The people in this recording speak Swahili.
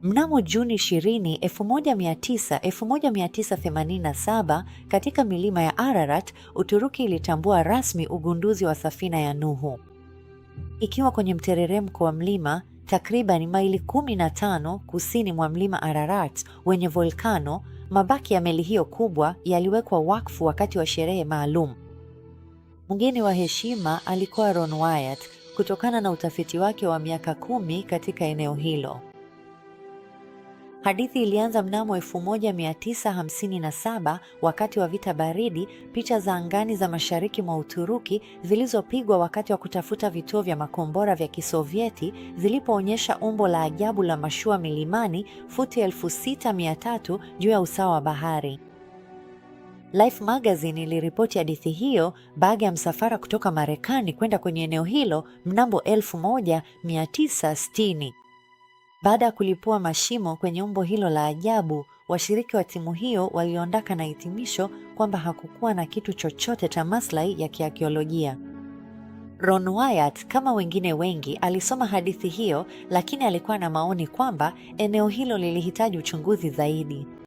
Mnamo Juni 20, 1987 katika milima ya Ararat, Uturuki ilitambua rasmi ugunduzi wa safina ya Nuhu. Ikiwa kwenye mtereremko wa mlima takriban maili 15 kusini mwa mlima Ararat wenye volkano, mabaki ya meli hiyo kubwa yaliwekwa wakfu wakati wa sherehe maalum. Mgeni wa heshima alikuwa Ron Wyatt kutokana na utafiti wake wa miaka 10 katika eneo hilo. Hadithi ilianza mnamo 1957 wakati wa vita baridi. Picha za angani za mashariki mwa Uturuki zilizopigwa wakati wa kutafuta vituo vya makombora vya Kisovieti zilipoonyesha umbo la ajabu la mashua milimani futi 6300 juu ya usawa wa bahari. Life Magazine iliripoti hadithi hiyo baada ya msafara kutoka Marekani kwenda kwenye eneo hilo mnamo 1960. Baada ya kulipua mashimo kwenye umbo hilo la ajabu, washiriki wa timu hiyo waliondoka na hitimisho kwamba hakukuwa na kitu chochote cha maslahi ya kiakiolojia. Ron Wyatt, kama wengine wengi, alisoma hadithi hiyo, lakini alikuwa na maoni kwamba eneo hilo lilihitaji uchunguzi zaidi.